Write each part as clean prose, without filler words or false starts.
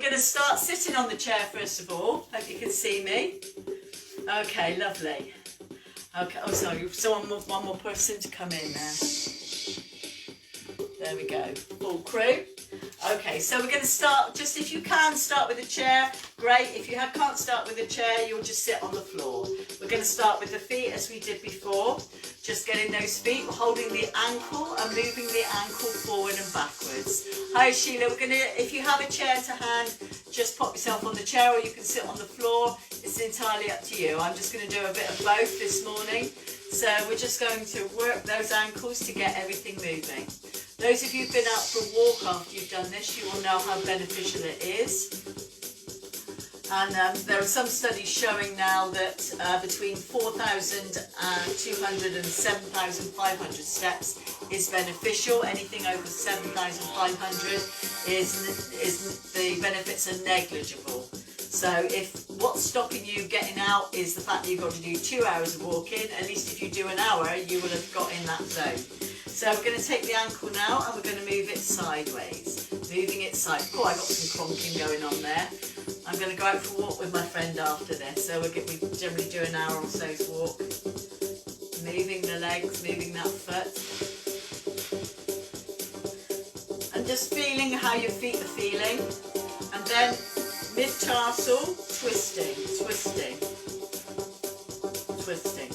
I'm going to start sitting on the chair first of all. Hope you can see me. Okay, lovely. Okay, oh sorry, one more person to come in there. There we go, full crew. Okay, so we're going to start, just if you can start with a chair, great. If you can't start with a chair, you'll just sit on the floor. We're going to start with the feet as we did before. Just getting those feet, holding the ankle and moving the ankle forward and backwards. Hi Sheila, we're going to, if you have a chair to hand, just pop yourself on the chair or you can sit on the floor. It's entirely up to you. I'm just going to do a bit of both this morning. So we're just going to work those ankles to get everything moving. Those of you who've been out for a walk after you've done this, you will know how beneficial it is. And there are some studies showing now that between 4,200 and 7,500 steps is beneficial. Anything over 7,500 is the benefits are negligible. So if what's stopping you getting out is the fact that you've got to do 2 hours of walking, at least if you do an hour, you will have got in that zone. So we're going to take the ankle now and we're going to move it sideways. Moving it sideways. Oh, I got some cronking going on there. I'm going to go out for a walk with my friend after this. So we generally do an hour or so's walk. Moving the legs, moving that foot. And just feeling how your feet are feeling. And then mid-tarsal, twisting, twisting, twisting.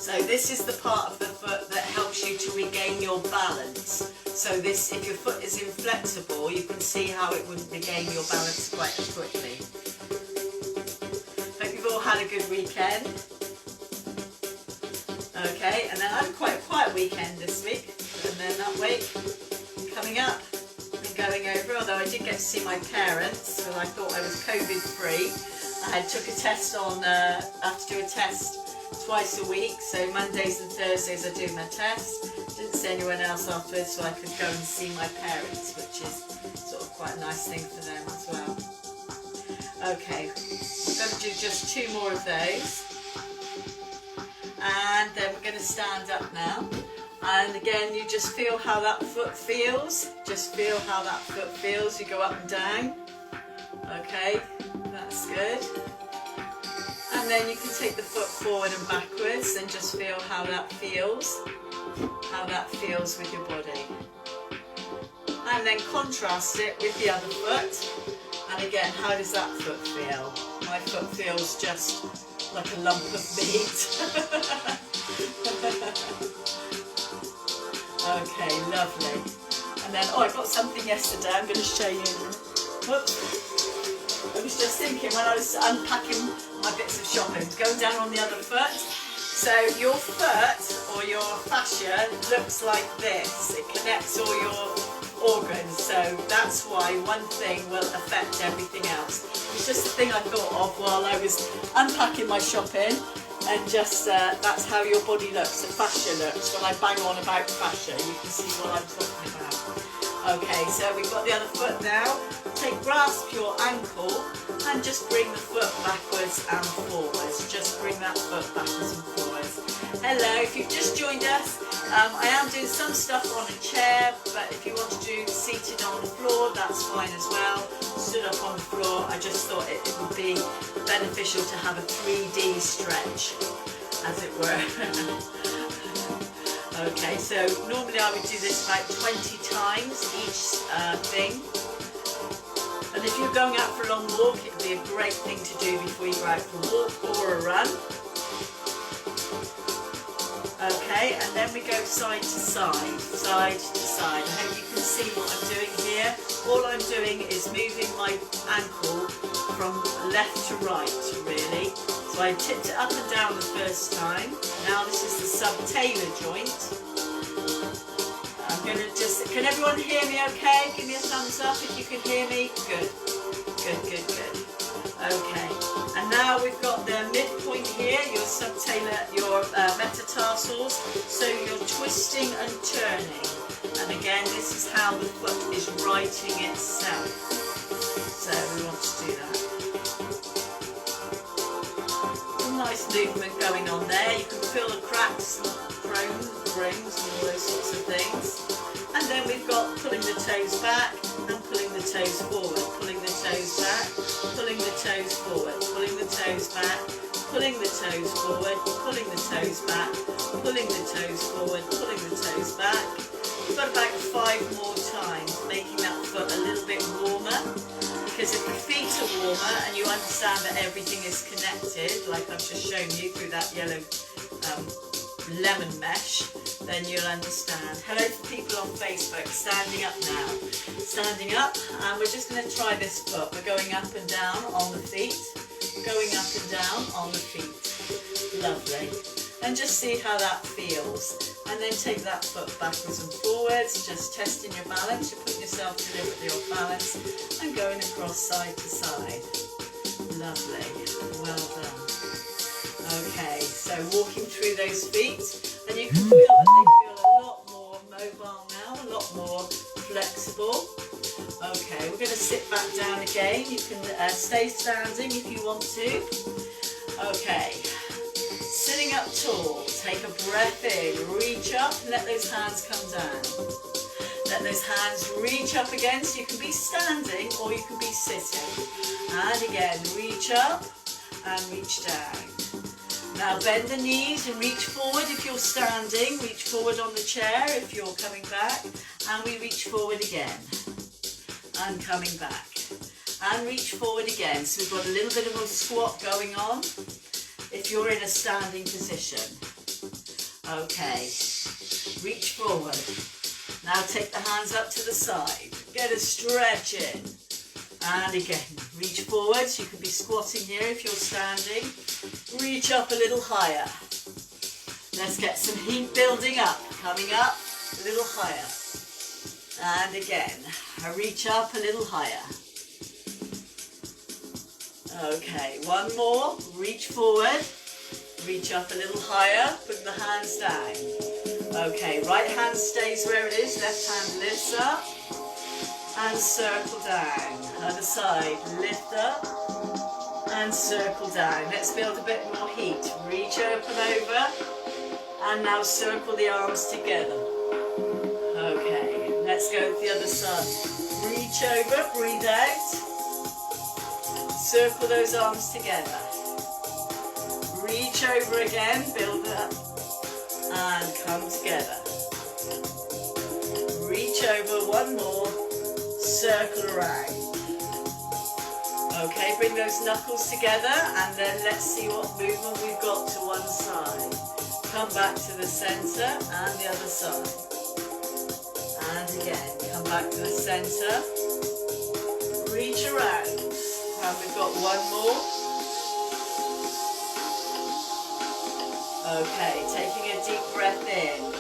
So this is the part of the foot that helps you to regain your balance. So this, if your foot is inflexible, you can see how it wouldn't regain your balance quite as quickly. Hope you've all had a good weekend. Okay, and then I had quite a quiet weekend this week. And then that week, coming up, and going over, although I did get to see my parents, because I thought I was COVID-free. I took a test on, I have to do a test twice a week, so Mondays and Thursdays I do my test. Didn't see anyone else afterwards, so I could go and see my parents, which is sort of quite a nice thing for them as well. Okay, I'm going to do just 2 more of those, and then we're going to stand up now. And again, you just feel how that foot feels. Just feel how that foot feels. You go up and down. Okay, that's good. And then you can take the foot forward and backwards and just feel how that feels. How that feels with your body. And then contrast it with the other foot. And again, how does that foot feel? My foot feels just like a lump of meat. Okay, lovely. And then, oh, I got something yesterday I'm going to show you. Whoops. I was just thinking when I was unpacking my bits of shopping, going down on the other foot. So your foot or your fascia looks like this. It connects all your organs. So that's why one thing will affect everything else. It's just a thing I thought of while I was unpacking my shopping. And just, that's how your body looks, the fascia looks. When I bang on about fascia, you can see what I'm talking about. Okay, so we've got the other foot now. Grasp your ankle and just bring the foot backwards and forwards. Just bring that foot backwards and forwards. Hello, if you've just joined us, I am doing some stuff on a chair, but if you want to do seated on the floor, that's fine as well. Stood up on the floor, I just thought it would be beneficial to have a 3D stretch, as it were. Okay, so normally I would do this about 20 times each thing. And if you're going out for a long walk, it would be a great thing to do before you go out for a walk or a run. Okay, and then we go side to side, side to side. I hope you can see what I'm doing here. All I'm doing is moving my ankle from left to right, really. So I tipped it up and down the first time. Now this is the subtalar joint. I'm going to just, can everyone hear me okay? Give me a thumbs up if you can hear me. Good, good, good, good. Okay, and now we've got the midpoint here, your subtalar, your metatarsals, so you're twisting and turning. And again, this is how the foot is righting itself. So we want to do that. Some nice movement going on there. You can feel the cracks, rings, and all those sorts of things. And then we've got pulling the toes back and pulling toes forward, pulling the toes back, pulling the toes forward, pulling the toes back, pulling the toes forward, pulling the toes back, pulling the toes forward, pulling the toes back. We've got about 5 more times, making that foot a little bit warmer, because if the feet are warmer and you understand that everything is connected, like I've just shown you through that yellow lemon mesh, then you'll understand. Hello to people on Facebook, standing up now. Standing up, and we're just going to try this foot. We're going up and down on the feet, going up and down on the feet. Lovely. And just see how that feels. And then take that foot backwards and forwards, just testing your balance. You're putting yourself deliberately off balance and going across side to side. Lovely. Well done. Okay, so walking through those feet, and you can feel that they feel a lot more mobile now, a lot more flexible. Okay, we're going to sit back down again. You can stay standing if you want to. Okay, sitting up tall, take a breath in, reach up, let those hands come down. Let those hands reach up again, so you can be standing or you can be sitting. And again, reach up and reach down. Now bend the knees and reach forward if you're standing, reach forward on the chair if you're coming back, and we reach forward again, and coming back, and reach forward again. So we've got a little bit of a squat going on if you're in a standing position. Okay, reach forward. Now take the hands up to the side, get a stretch in, and again, reach forward. So you could be squatting here if you're standing. Reach up a little higher. Let's get some heat building up. Coming up a little higher. And again, reach up a little higher. Okay, one more. Reach forward. Reach up a little higher. Put the hands down. Okay, right hand stays where it is. Left hand lifts up. And circle down. Other side, lift up. And circle down. Let's build a bit more heat. Reach open over, and now circle the arms together. Okay, let's go to the other side. Reach over, breathe out. Circle those arms together. Reach over again, build up, and come together. Reach over, one more, circle around. Okay, bring those knuckles together, and then let's see what movement we've got to one side. Come back to the centre and the other side. And again, come back to the centre. Reach around. And we've got one more. Okay, taking a deep breath in.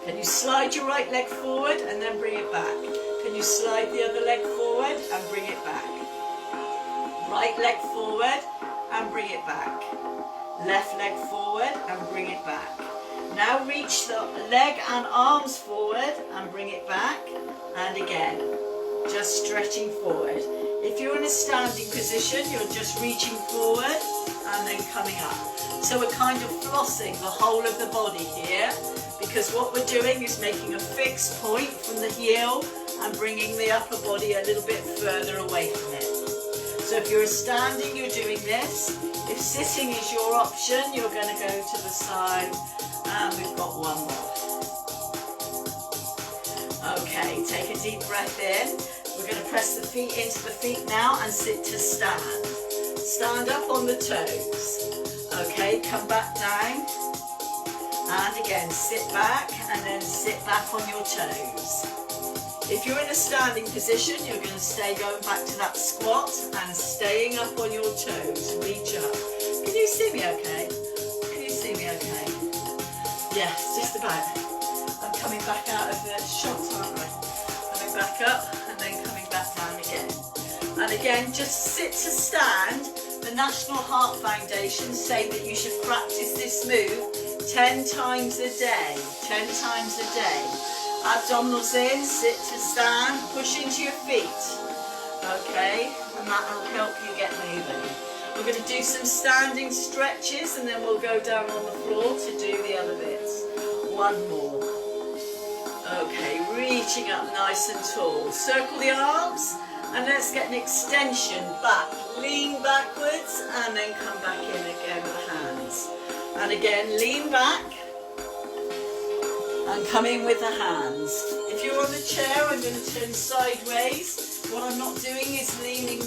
Can you slide your right leg forward and then bring it back? Can you slide the other leg forward and bring it back? Right leg forward and bring it back. Left leg forward and bring it back. Now reach the leg and arms forward and bring it back. And again, just stretching forward. If you're in a standing position, you're just reaching forward and then coming up. So we're kind of flossing the whole of the body here, because what we're doing is making a fixed point from the heel and bringing the upper body a little bit further away from it. So if you're standing, you're doing this. If sitting is your option, you're going to go to the side, and we've got one more. Okay, take a deep breath in. We're going to press the feet into the feet now and sit to stand. Stand up on the toes. Okay, come back down. And again, sit back and then sit back on your toes. If you're in a standing position, you're going to stay going back to that squat and staying up on your toes. Reach up. Can you see me okay? Can you see me okay? Yes, just about. I'm coming back out of the shot, aren't I? Coming back up and then coming back down again. And again, just sit to stand. The National Heart Foundation say that you should practice this move 10 times a day. 10 times a day. Abdominals in, sit to stand, push into your feet. Okay, and that will help you get moving. We're going to do some standing stretches and then we'll go down on the floor to do the other bits. One more. Okay, reaching up nice and tall. Circle the arms and let's get an extension back. Lean backwards and then come back in again with the hands. And again, lean back and come in with the hands. If you're on a chair, I'm going to turn sideways. What I'm not doing is leaning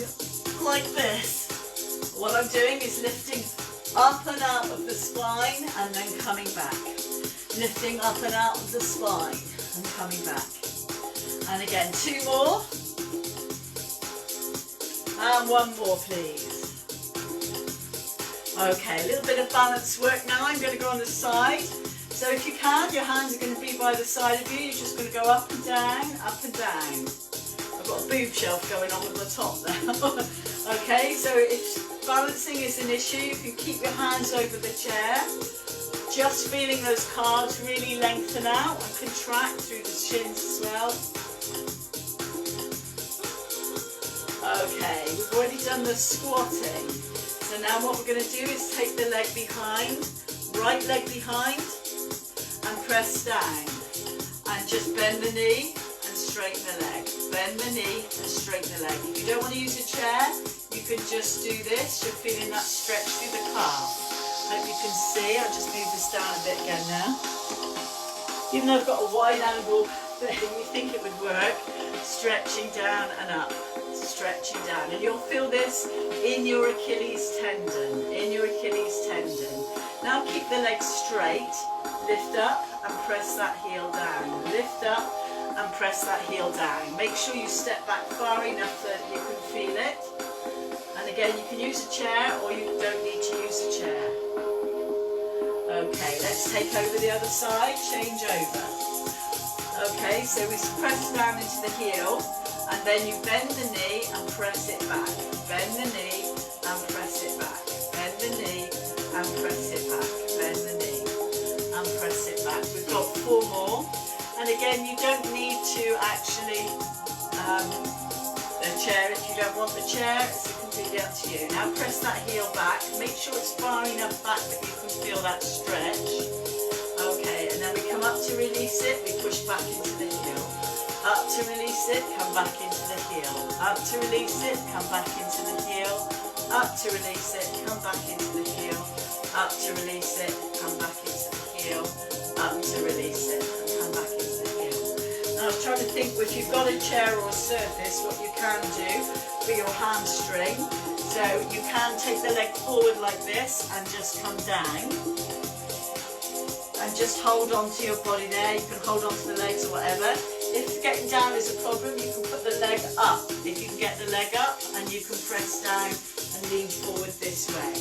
like this. What I'm doing is lifting up and out of the spine and then coming back. Lifting up and out of the spine and coming back. And again, 2 more. And 1 more, please. Okay, a little bit of balance work now. I'm going to go on the side. So if you can, your hands are going to be by the side of you. You're just going to go up and down, up and down. I've got a boob shelf going on at the top now. Okay, so if balancing is an issue, you can keep your hands over the chair. Just feeling those calves really lengthen out and contract through the shins as well. Okay, we've already done the squatting. So now what we're going to do is take the leg behind, right leg behind, and press down. And just bend the knee and straighten the leg. Bend the knee and straighten the leg. If you don't want to use a chair, you can just do this. You're feeling that stretch through the calf. Hope you can see. I'll just move this down a bit again now. Even though I've got a wide angle thing, you think it would work. Stretching down and up. Stretching down. And you'll feel this in your Achilles tendon. In your Achilles tendon. Now keep the legs straight. Lift up and press that heel down. Lift up and press that heel down. Make sure you step back far enough that you can feel it. And again, you can use a chair or you don't need to use a chair. Okay, let's take over the other side, change over. Okay, so we press down into the heel and then you bend the knee and press it back. Bend the knee and press it back. Bend the knee and press it back. Bend the knee and press it back. We've got 4 more. And again, you don't need to actually the chair if you don't want the chair. It's completely up to you. Now press that heel back. Make sure it's far enough back that you can feel that stretch. Okay, and then we come up to release it. We push back into the heel. Up to release it, come back into the heel. Up to release it, come back into the heel. Up to release it, come back into the heel. Up to release it, come back into the heel. Up to release it, and come back into the heel. Now I was trying to think if you've got a chair or a surface, what you can do for your hamstring. So you can take the leg forward like this and just come down. And just hold on to your body there. You can hold on to the legs or whatever. If getting down is a problem, you can put the leg up. If you can get the leg up and you can press down and lean forward this way.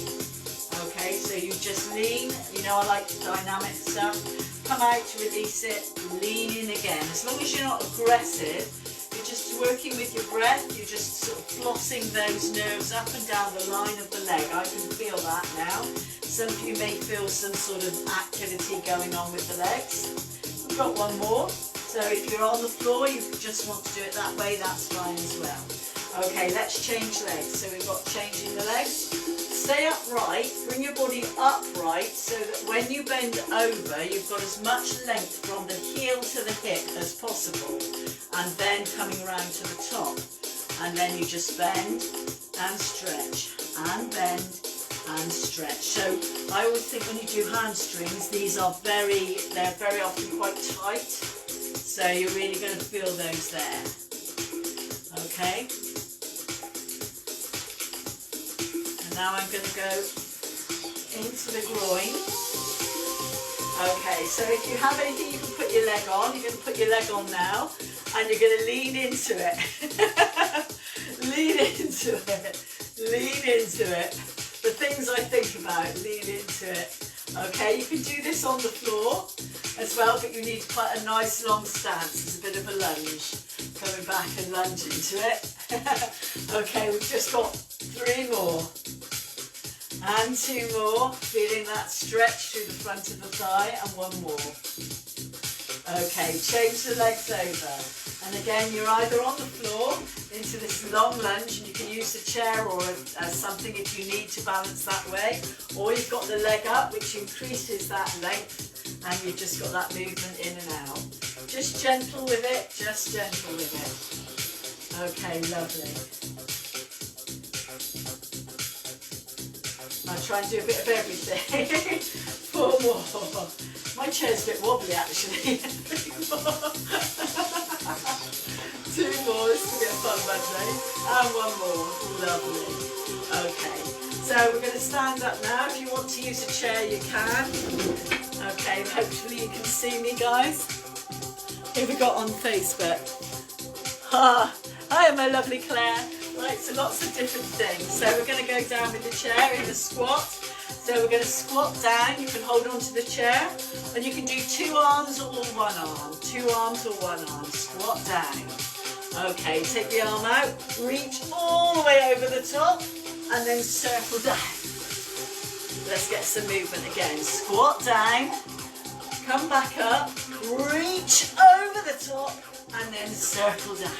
Okay, so you just lean. You know I like the dynamic stuff. Come out to release it, lean in again. As long as you're not aggressive, you're just working with your breath. You're just sort of flossing those nerves up and down the line of the leg. I can feel that now. Some of you may feel some sort of activity going on with the legs. We've got 1 more. So if you're on the floor, you just want to do it that way, that's fine as well. Okay, let's change legs. So we've got changing the legs. Stay upright, bring your body upright so that when you bend over, you've got as much length from the heel to the hip as possible. And then coming around to the top. And then you just bend and stretch and bend and stretch. So I always think when you do hamstrings, they're very often quite tight. So you're really going to feel those there. Okay. And now I'm going to go into the groin. Okay, so if you have anything you can put your leg on, you're going to put your leg on now. And you're going to lean into it. Lean into it. Lean into it. The things I think about, lean into it. Okay, you can do this on the floor as well, but you need quite a nice long stance. It's a bit of a lunge. Coming back and lunge into it. Okay, we've just got 3 more. And 2 more. Feeling that stretch through the front of the thigh, and 1 more. Okay, change the legs over. And again, you're either on the floor into this long lunge, and you can use a chair or something if you need to balance that way, or you've got the leg up, which increases that length, and you've just got that movement in and out. Just gentle with it, just gentle with it. Okay, lovely. I'll try and do a bit of everything. 4 more. My chair's a bit wobbly actually. 3 more. 2 more, this will be a fun Monday. And 1 more, lovely. Okay, so we're going to stand up now. If you want to use a chair, you can. Okay, hopefully you can see me, guys. Who have we got on Facebook? Hi, my lovely Claire. Right, so lots of different things. So we're going to go down with the chair in a squat. So we're going to squat down. You can hold on to the chair, and you can do 2 arms or 1 arm. 2 arms or 1 arm. Squat down. Okay, take the arm out, reach all the way over the top, and then circle down. Let's get some movement again. Squat down, come back up, reach over the top, and then circle down.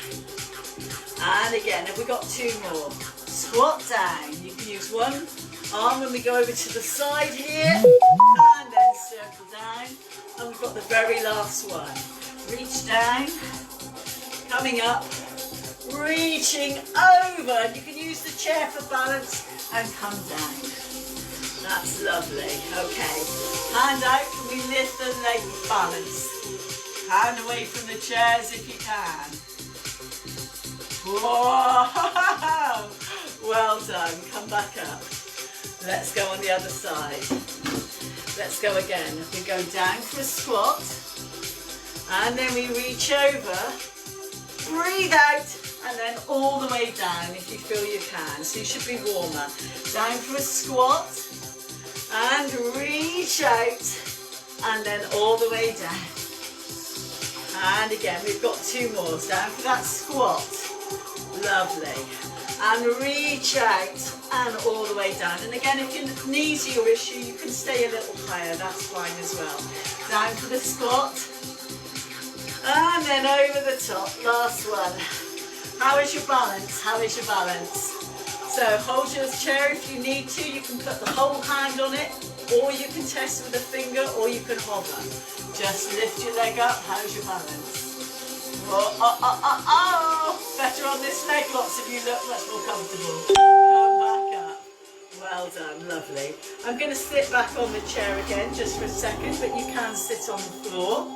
And again, have we got 2 more? Squat down. You can use 1 arm when we go over to the side here, and then circle down. And we've got the very last one. Reach down, coming up, reaching over. You can use the chair for balance and come down. That's lovely. Okay, hand out, can we lift the leg with balance? Hand away from the chairs if you can. Whoa! Well done, come back up. Let's go on the other side. Let's go again. We go down for a squat, and then we reach over, breathe out, and then all the way down if you feel you can. So you should be warmer. Down for a squat, and reach out, and then all the way down. And again, we've got 2 more. Down for that squat. Lovely. And reach out, and all the way down. And again, if your knees are your issue, you can stay a little higher. That's fine as well. Down for the squat. And then over the top, last one. How is your balance? How is your balance? So hold your chair if you need to. You can put the whole hand on it, or you can test with a finger, or you can hover. Just lift your leg up. How's your balance? Oh. Better on this leg. Lots of you look much more comfortable. Come back up. Well done, lovely. I'm going to sit back on the chair again just for a second, but you can sit on the floor.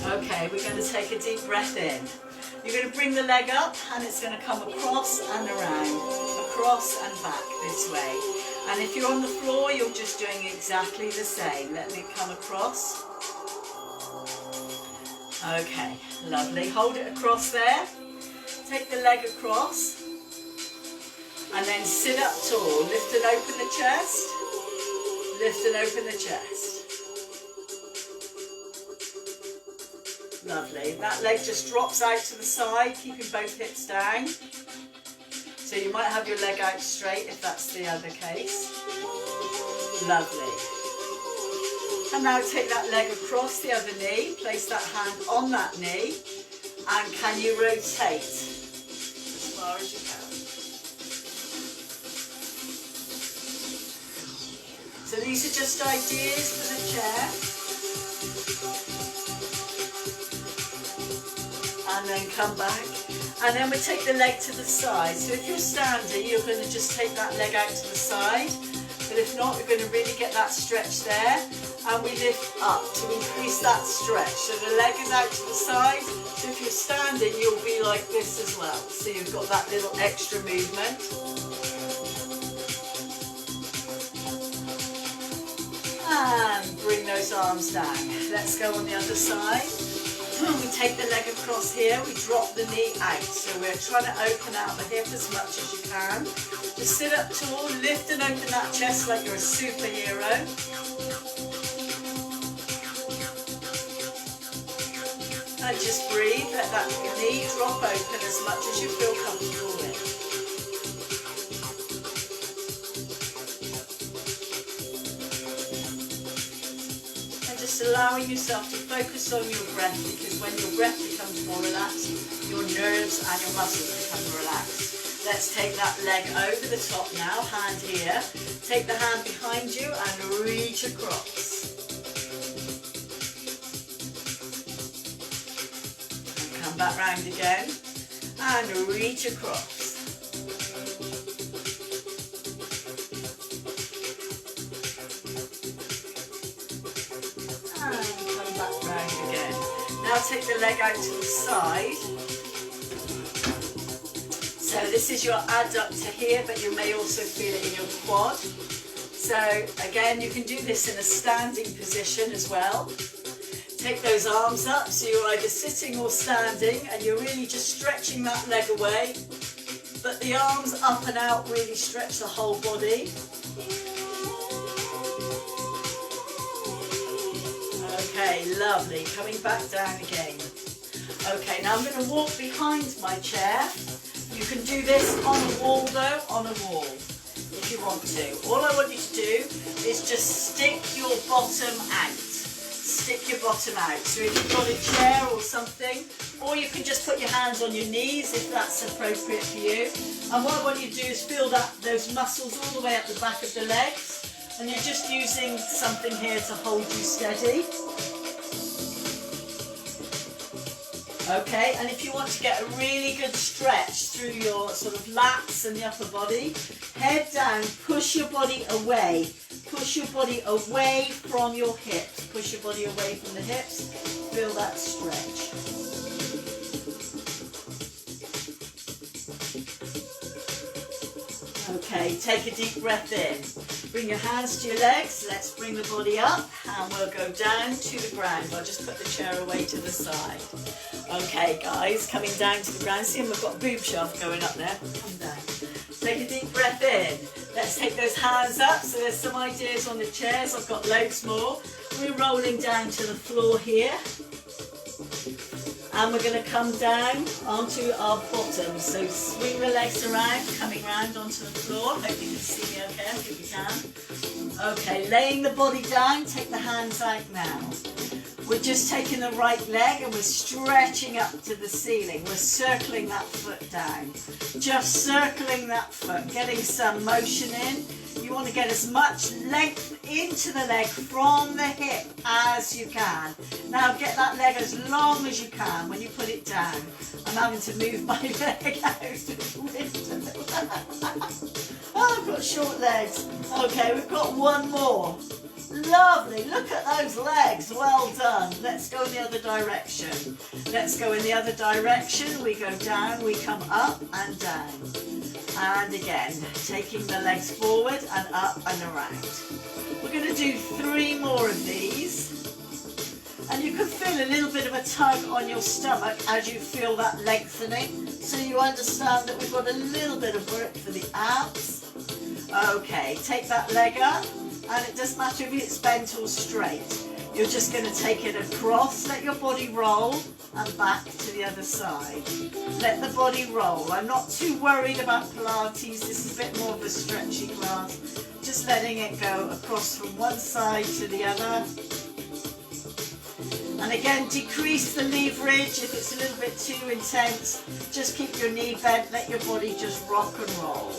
Okay, we're going to take a deep breath in. You're going to bring the leg up, and it's going to come across and around, across and back this way. And if you're on the floor, you're just doing exactly the same. Let me come across. Okay, lovely. Hold it across there. Take the leg across, and then sit up tall. Lift and open the chest. Lift and open the chest. Lovely. That leg just drops out to the side, keeping both hips down. So you might have your leg out straight if that's the other case. Lovely. And now take that leg across the other knee. Place that hand on that knee. And can you rotate as far as you can? So these are just ideas for the chair. And then come back, and then we take the leg to the side. So if you're standing, you're going to just take that leg out to the side, but if not, we're going to really get that stretch there, and we lift up to increase that stretch. So the leg is out to the side, so if you're standing, you'll be like this as well. So you've got that little extra movement. And bring those arms down. Let's go on the other side. We take the leg across here, we drop the knee out. So we're trying to open out the hip as much as you can. Just sit up tall, lift and open that chest like you're a superhero. And just breathe, let that knee drop open as much as you feel comfortable with. Allowing yourself to focus on your breath, because when your breath becomes more relaxed, your nerves and your muscles become relaxed. Let's take that leg over the top now, hand here. Take the hand behind you and reach across. back round again and reach across. And come back round again. Now take the leg out to the side. So this is your adductor here, but you may also feel it in your quad. So again, you can do this in a standing position as well. Take those arms up, so you're either sitting or standing, and you're really just stretching that leg away. But the arms up and out really stretch the whole body. Okay, lovely. Coming back down again. Okay, now I'm going to walk behind my chair. You can do this on a wall though, on a wall, if you want to. All I want you to do is just stick your bottom out. Stick your bottom out. So if you've got a chair or something, or you can just put your hands on your knees if that's appropriate for you. And what I want you to do is feel those muscles all the way up the back of the legs, and you're just using something here to hold you steady. Okay, and if you want to get a really good stretch through your sort of lats and the upper body, head down, push your body away. Push your body away from your hips. Push your body away from the hips. Feel that stretch. Okay, take a deep breath in. Bring your hands to your legs. Let's bring the body up and we'll go down to the ground. I'll just put the chair away to the side. Okay, guys, coming down to the ground. See, we've got a boob shaft going up there. Come down. Take a deep breath in. Let's take those hands up. So there's some ideas on the chairs. I've got loads more. We're rolling down to the floor here. And we're going to come down onto our bottom. So swing the legs around, coming round onto the floor. Hope you can see me okay. I think you can. Okay, laying the body down. Take the hands out now. We're just taking the right leg and we're stretching up to the ceiling. We're circling that foot down. Just circling that foot, getting some motion in. You want to get as much length into the leg from the hip as you can. Now get that leg as long as you can when you put it down. I'm having to move my leg out of the window. Oh, I've got short legs. Okay, we've got one more. Lovely, look at those legs, well done. Let's go in the other direction. Let's go in the other direction. We go down, we come up and down. And again, taking the legs forward and up and around. We're going to do 3 more of these. And you can feel a little bit of a tug on your stomach as you feel that lengthening. So you understand that we've got a little bit of work for the abs. Okay, take that leg up. And it doesn't matter if it's bent or straight. You're just going to take it across, let your body roll, and back to the other side. Let the body roll. I'm not too worried about Pilates. This is a bit more of a stretchy class. Just letting it go across from one side to the other. And again, decrease the leverage if it's a little bit too intense. Just keep your knee bent, let your body just rock and roll.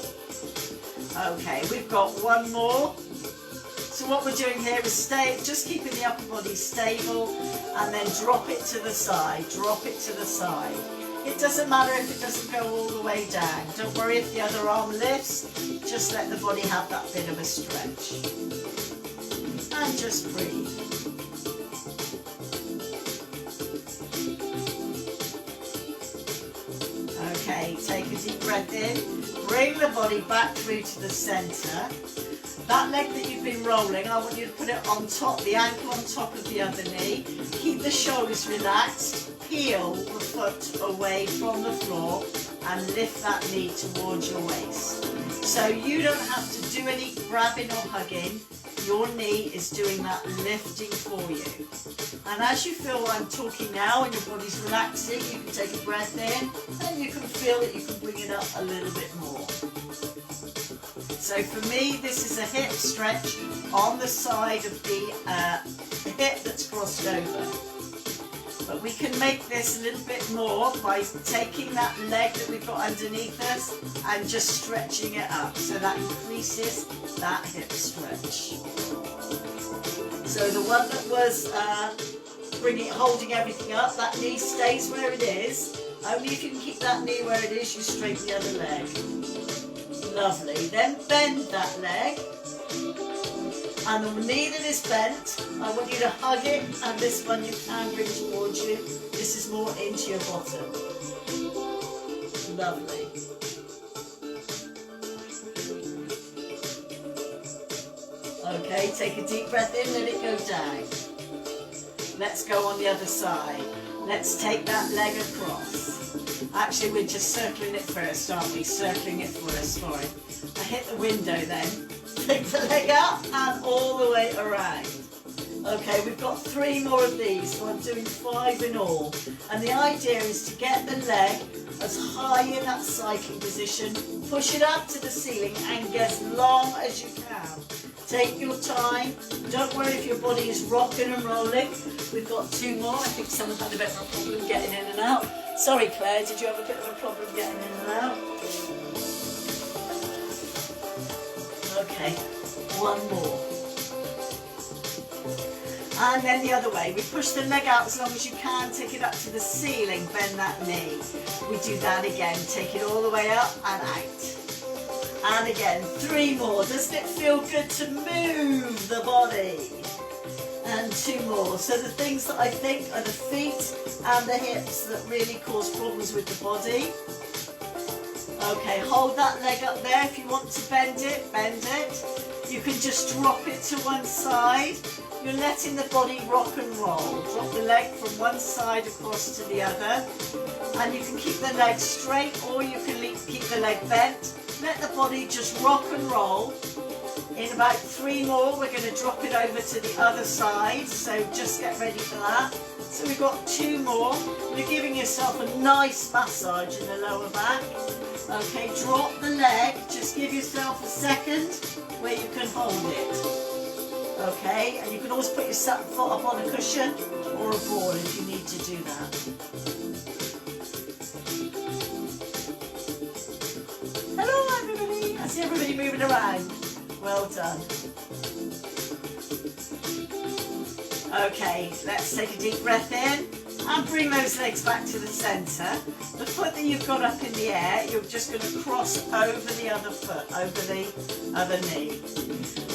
Okay, we've got one more. So what we're doing here is just keeping the upper body stable and then drop it to the side, drop it to the side. It doesn't matter if it doesn't go all the way down. Don't worry if the other arm lifts, just let the body have that bit of a stretch. And just breathe. Okay, take a deep breath in, bring the body back through to the centre. That leg that you've been rolling, I want you to put it on top, the ankle on top of the other knee. Keep the shoulders relaxed, peel the foot away from the floor and lift that knee towards your waist. So you don't have to do any grabbing or hugging, your knee is doing that lifting for you. And as you feel I'm talking now and your body's relaxing, you can take a breath in and you can feel that you can bring it up a little bit more. So for me, this is a hip stretch on the side of the hip that's crossed over. But we can make this a little bit more by taking that leg that we've got underneath us and just stretching it up. So that increases that hip stretch. So the one that was bring it, holding everything up. That knee stays where it is. Only if you can keep that knee where it is, you straighten the other leg. Lovely. Then bend that leg. And the knee that is bent, I want you to hug it, and this one you can bring towards you. This is more into your bottom. Lovely. Okay, take a deep breath in, let it go down. Let's go on the other side. Let's take that leg across. Actually, we're just circling it first, aren't we? Circling it first, sorry. I hit the window then. Take the leg up and all the way around. Okay, we've got 3 more of these, so I'm doing 5 in all. And the idea is to get the leg as high in that cycling position, push it up to the ceiling and get as long as you can. Take your time. Don't worry if your body is rocking and rolling. We've got 2 more. I think someone had a bit of a problem getting in and out. Sorry, Claire, did you have a bit of a problem getting in and out? Okay, 1 more. And then the other way. We push the leg out as long as you can. Take it up to the ceiling. Bend that knee. We do that again. Take it all the way up and out. And again, 3 more. Doesn't it feel good to move the body? And 2 more. So the things that I think are the feet and the hips that really cause problems with the body. Okay, hold that leg up there. If you want to bend it, bend it. You can just drop it to one side. You're letting the body rock and roll. Drop the leg from one side across to the other. And you can keep the leg straight or you can keep the leg bent. Let the body just rock and roll. In about 3 more, we're going to drop it over to the other side. So just get ready for that. So we've got 2 more. You're giving yourself a nice massage in the lower back. Okay, drop the leg. Just give yourself a second where you can hold it. Okay, and you can always put your foot up on a cushion or a ball if you need to do that. Hello everybody, I see everybody moving around. Well done. Okay, let's take a deep breath in and bring those legs back to the centre. The foot that you've got up in the air, you're just going to cross over the other foot, over the other knee.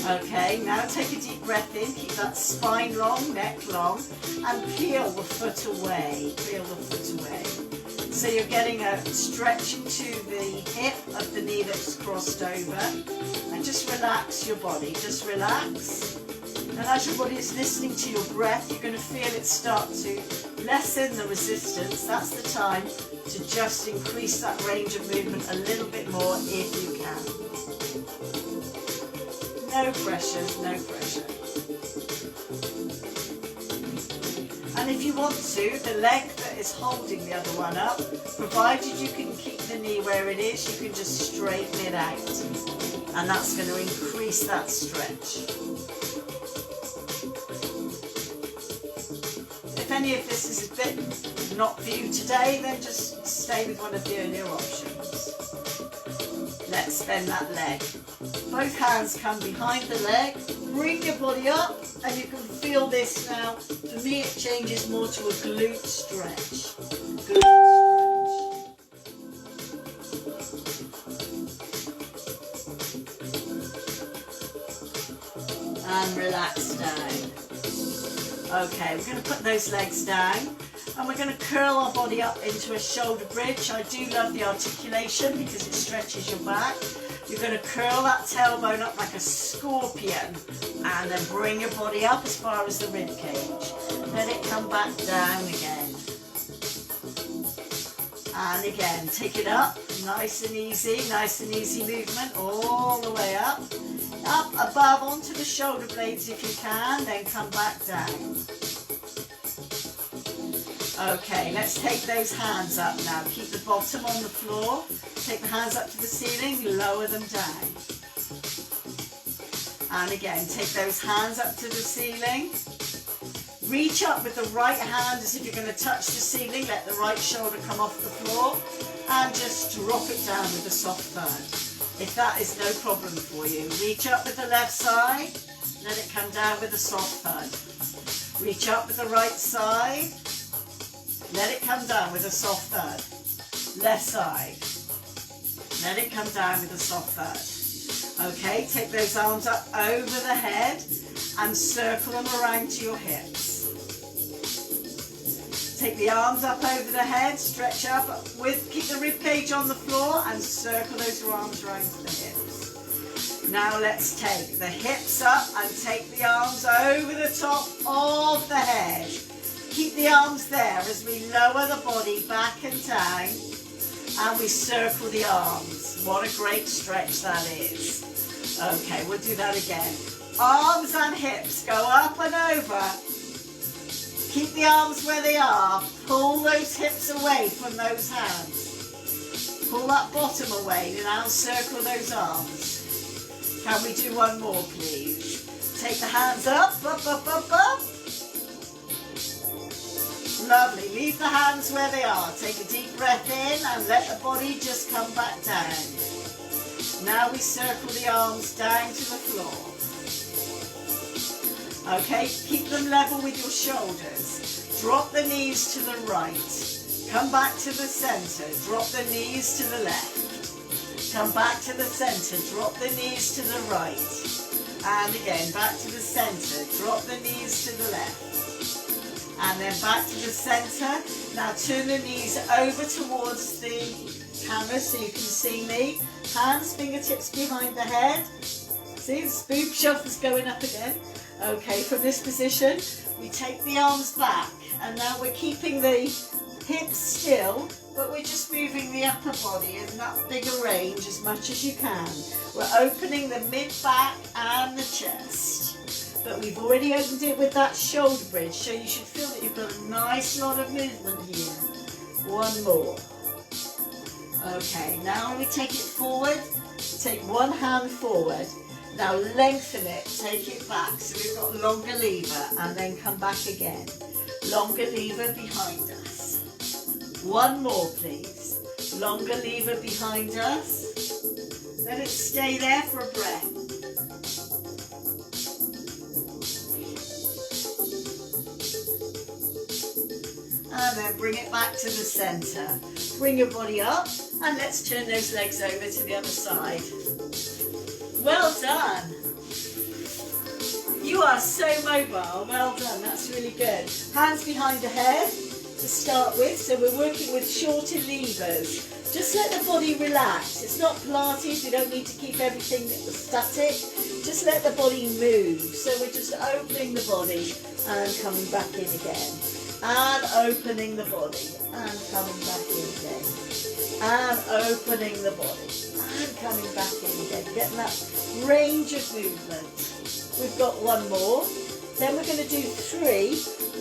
Okay, now take a deep breath in, keep that spine long, neck long, and peel the foot away, peel the foot away. So you're getting a stretch into the hip of the knee that's crossed over, and just relax your body, just relax. And as your body is listening to your breath, you're going to feel it start to lessen the resistance. That's the time to just increase that range of movement a little bit more if you can. No pressure, no pressure. And if you want to, the leg that is holding the other one up, provided you can keep the knee where it is, you can just straighten it out. And that's going to increase that stretch. If any of this is a bit not for you today, then just stay with one of the earlier options. Let's bend that leg. Both hands come behind the leg, bring your body up, and you can feel this now. For me, it changes more to a glute stretch. Glute stretch. And relax down. Okay, we're going to put those legs down, and we're going to curl our body up into a shoulder bridge. I do love the articulation because it stretches your back. You're going to curl that tailbone up like a scorpion and then bring your body up as far as the rib cage. Let it come back down again. And again, take it up, nice and easy movement all the way up. Up above onto the shoulder blades if you can, then come back down. Okay, let's take those hands up now. Keep the bottom on the floor. Take the hands up to the ceiling, lower them down. And again, take those hands up to the ceiling. Reach up with the right hand as if you're going to touch the ceiling. Let the right shoulder come off the floor. And just drop it down with a soft thud. If that is no problem for you, reach up with the left side. Let it come down with a soft thud. Reach up with the right side. Let it come down with a soft thud. Left side. Let it come down with a soft thud. Okay, take those arms up over the head and circle them around to your hips. Take the arms up over the head, stretch up, keep the rib cage on the floor and circle those arms around to the hips. Now let's take the hips up and take the arms over the top of the head. Keep the arms there as we lower the body back and down and we circle the arms. What a great stretch that is. Okay, we'll do that again. Arms and hips go up and over. Keep the arms where they are. Pull those hips away from those hands. Pull that bottom away and now circle those arms. Can we do one more, please? Take the hands up, up, up, up, up. Lovely. Leave the hands where they are. Take a deep breath in and let the body just come back down. Now we circle the arms down to the floor. Okay, keep them level with your shoulders. Drop the knees to the right. Come back to the centre. Drop the knees to the left. Come back to the centre. Drop the knees to the right. And again, back to the centre. Drop the knees to the left. And then back to the centre. Now turn the knees over towards the camera so you can see me. Hands, fingertips behind the head. See, the boob shuffle's going up again. Okay, from this position, we take the arms back and now we're keeping the hips still, but we're just moving the upper body in that bigger range as much as you can. We're opening the mid-back and the chest, but we've already opened it with that shoulder bridge, so you should feel that you've got a nice lot of movement here. One more. Okay, now we take it forward, take one hand forward. Now lengthen it, take it back, so we've got longer lever, and then come back again. Longer lever behind us. One more please. Longer lever behind us. Let it stay there for a breath. And then bring it back to the centre. Bring your body up, and let's turn those legs over to the other side. Well done. You are so mobile. Well done. That's really good. Hands behind the head to start with. So we're working with shorter levers. Just let the body relax. It's not Pilates. We don't need to keep everything static. Just let the body move. So we're just opening the body and coming back in again. And opening the body and coming back in again. And opening the body. And coming back in again, getting that range of movement. We've got one more. Then we're going to do 3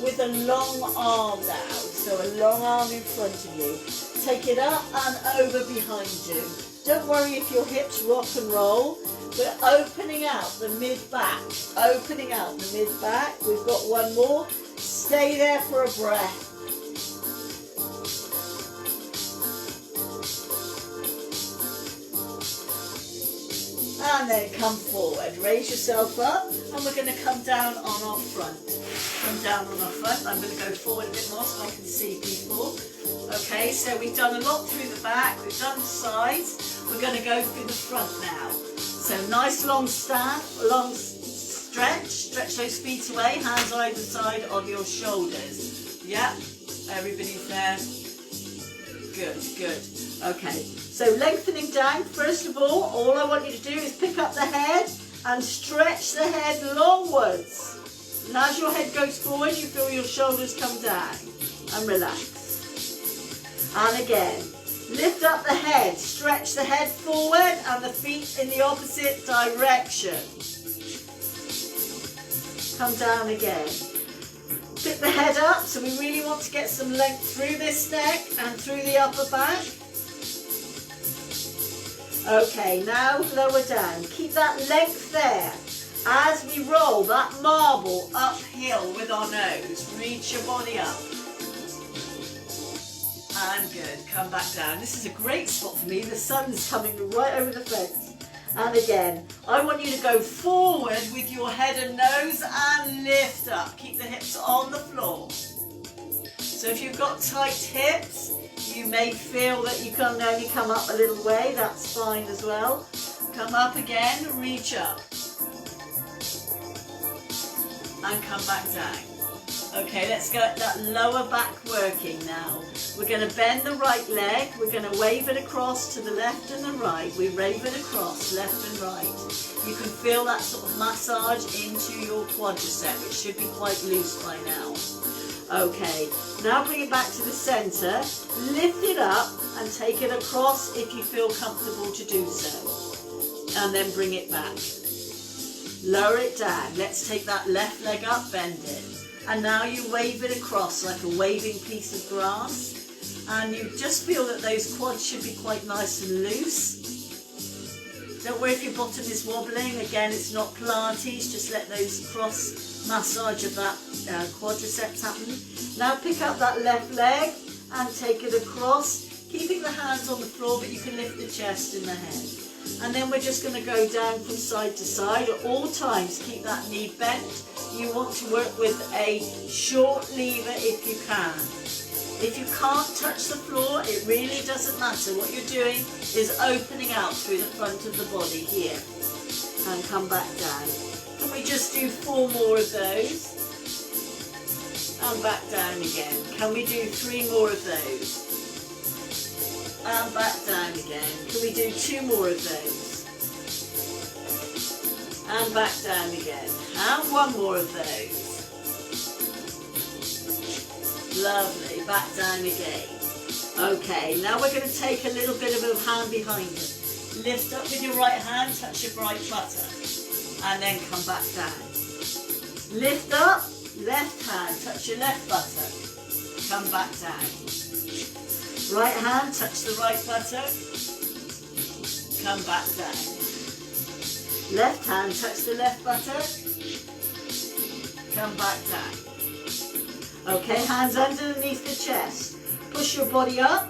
with a long arm now. So a long arm in front of you. Take it up and over behind you. Don't worry if your hips rock and roll. We're opening out the mid-back. Opening out the mid-back. We've got one more. Stay there for a breath. And then come forward, raise yourself up, and we're going to come down on our front. Come down on our front. I'm going to go forward a bit more so I can see people. Okay, so we've done a lot through the back, we've done the sides. We're going to go through the front now. So nice long stand, long stretch. Stretch those feet away, hands either side of your shoulders. Yeah, everybody's there. Good, good. Okay, so lengthening down, first of all I want you to do is pick up the head and stretch the head longwards. And as your head goes forward, you feel your shoulders come down and relax. And again, lift up the head, stretch the head forward and the feet in the opposite direction. Come down again. Pick the head up, so we really want to get some length through this neck and through the upper back. Okay, now lower down. Keep that length there as we roll that marble uphill with our nose. Reach your body up. And good, come back down. This is a great spot for me. The sun's coming right over the fence. And again, I want you to go forward with your head and nose and lift up. Keep the hips on the floor. So if you've got tight hips, you may feel that you can only come up a little way. That's fine as well. Come up again, reach up. And come back down. Okay, let's go at that lower back working now. We're going to bend the right leg. We're going to wave it across to the left and the right. We wave it across, left and right. You can feel that sort of massage into your quadricep, which should be quite loose by now. Okay, now bring it back to the centre. Lift it up and take it across if you feel comfortable to do so. And then bring it back. Lower it down. Let's take that left leg up, bend it. And now you wave it across like a waving piece of grass. And you just feel that those quads should be quite nice and loose. Don't worry if your bottom is wobbling. Again, it's not Pilates. Just let those cross massage of that quadriceps happen. Now pick up that left leg and take it across, keeping the hands on the floor, but you can lift the chest and the head. And then we're just going to go down from side to side. At all times, keep that knee bent. You want to work with a short lever if you can. If you can't touch the floor, it really doesn't matter. What you're doing is opening out through the front of the body here. And come back down. Can we just do 4 more of those? And back down again. Can we do 3 more of those? And back down again. Can we do 2 more of those? And back down again. And 1 more of those. Lovely. Back down again. Okay, now we're going to take a little bit of a hand behind us. Lift up with your right hand, touch your right buttock. And then come back down. Lift up, left hand, touch your left buttock. Come back down. Right hand, touch the right buttock. Come back down. Left hand, touch the left buttock. Come back down. Okay, hands underneath the chest. Push your body up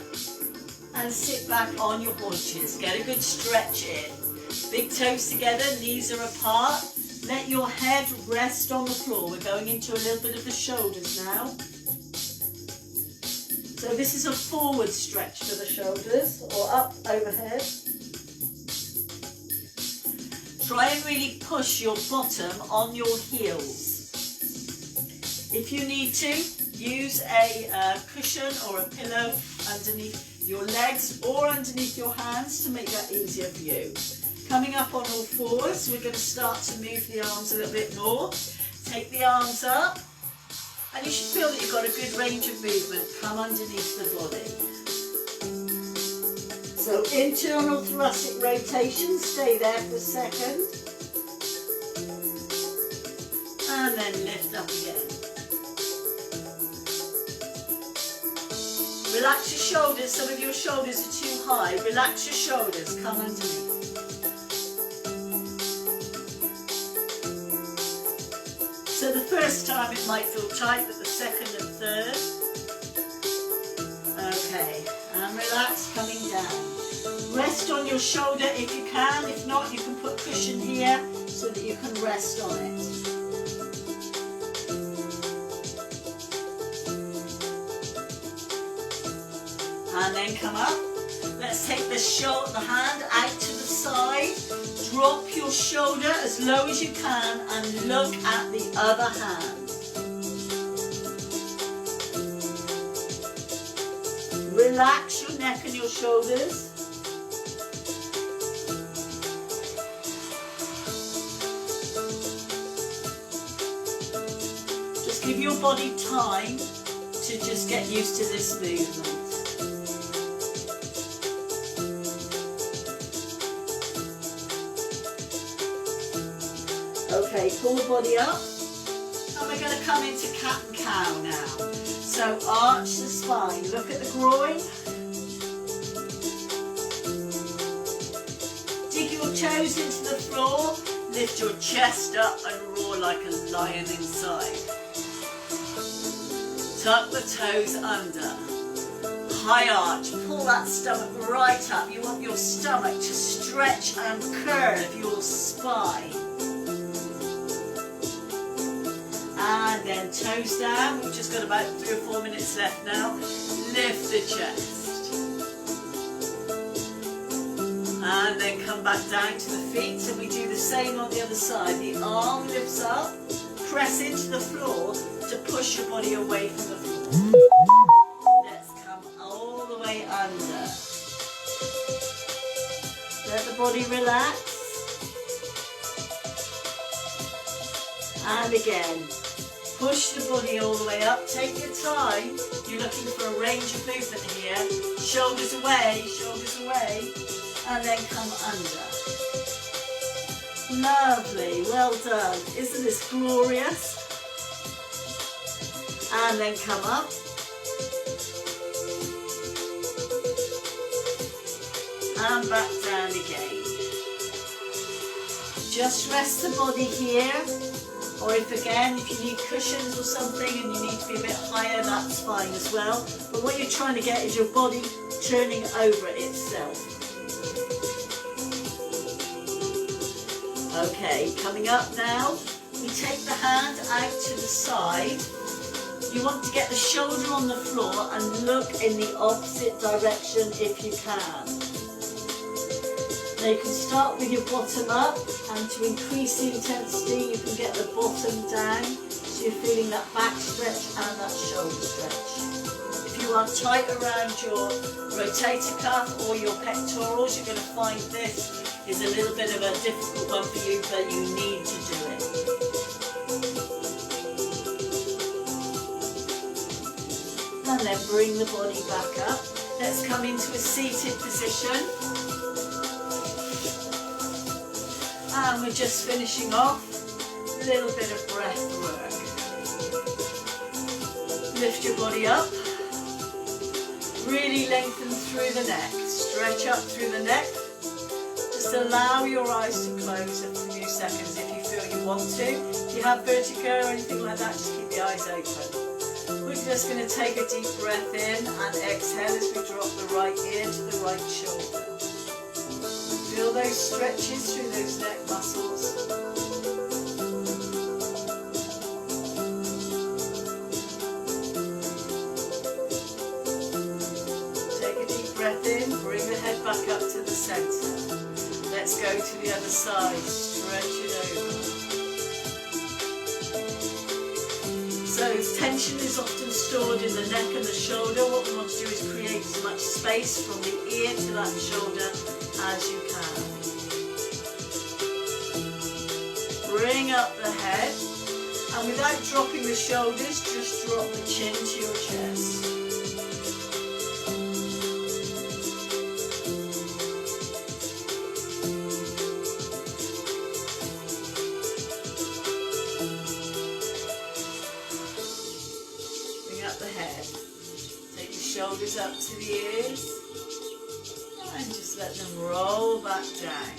and sit back on your haunches. Get a good stretch in. Big toes together, knees are apart. Let your head rest on the floor. We're going into a little bit of the shoulders now. So this is a forward stretch for the shoulders, or up overhead. Try and really push your bottom on your heels. If you need to, use a cushion or a pillow underneath your legs or underneath your hands to make that easier for you. Coming up on all fours, we're going to start to move the arms a little bit more. Take the arms up, and you should feel that you've got a good range of movement. Come underneath the body. So internal thoracic rotation, stay there for a second. And then lift up again. Relax your shoulders. Some of your shoulders are too high. Relax your shoulders. Come underneath. So the first time it might feel tight, but the second and third. Okay, and relax, coming down. Rest on your shoulder if you can. If not, you can put cushion here so that you can rest on it. And then come up. Let's take the hand out to the side. Drop your shoulder as low as you can and look at the other hand. Relax your neck and your shoulders. Just give your body time to just get used to this movement. Okay, pull the body up, and we're going to come into cat and cow now. So arch the spine, look at the groin, dig your toes into the floor, lift your chest up and roar like a lion inside. Tuck the toes under, high arch. Pull that stomach right up. You want your stomach to stretch and curve your spine. And then toes down. We've just got about 3 or 4 minutes left now. Lift the chest. And then come back down to the feet. And we do the same on the other side. The arm lifts up. Press into the floor to push your body away from the floor. Let's come all the way under. Let the body relax. And again, push the body all the way up. Take your time. You're looking for a range of movement here. Shoulders away, and then come under. Lovely, well done. Isn't this glorious? And then come up. And back down again. Just rest the body here. Or if you need cushions or something and you need to be a bit higher, that's fine as well. But what you're trying to get is your body turning over itself. Okay, coming up now, we take the hand out to the side. You want to get the shoulder on the floor and look in the opposite direction if you can. Now you can start with your bottom up, and to increase the intensity you can get the bottom down so you're feeling that back stretch and that shoulder stretch. If you are tight around your rotator cuff or your pectorals, you're going to find this is a little bit of a difficult one for you, but you need to do it. And then bring the body back up. Let's come into a seated position. And we're just finishing off a little bit of breath work. Lift your body up. Really lengthen through the neck. Stretch up through the neck. Just allow your eyes to close a few seconds if you feel you want to. If you have vertigo or anything like that, just keep the eyes open. We're just going to take a deep breath in and exhale as we drop the right ear to the right shoulder. Feel those stretches through those neck muscles. Take a deep breath in, bring the head back up to the centre. Let's go to the other side, stretch it over. So tension is often stored in the neck and the shoulder. What we want to do is create as much space from the ear to that shoulder as you can. Bring up the head, and without dropping the shoulders, just drop the chin to your chest. Bring up the head. Take your shoulders up to the ears. And just let them roll back down.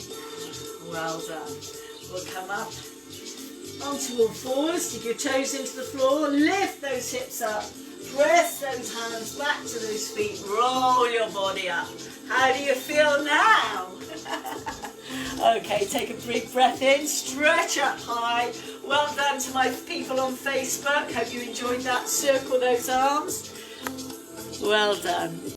Well done. We'll come up onto all fours, dig your toes into the floor, lift those hips up, press those hands back to those feet, roll your body up. How do you feel now? Okay, take a big breath in, stretch up high. Well done to my people on Facebook. Hope you enjoyed that. Circle those arms. Well done.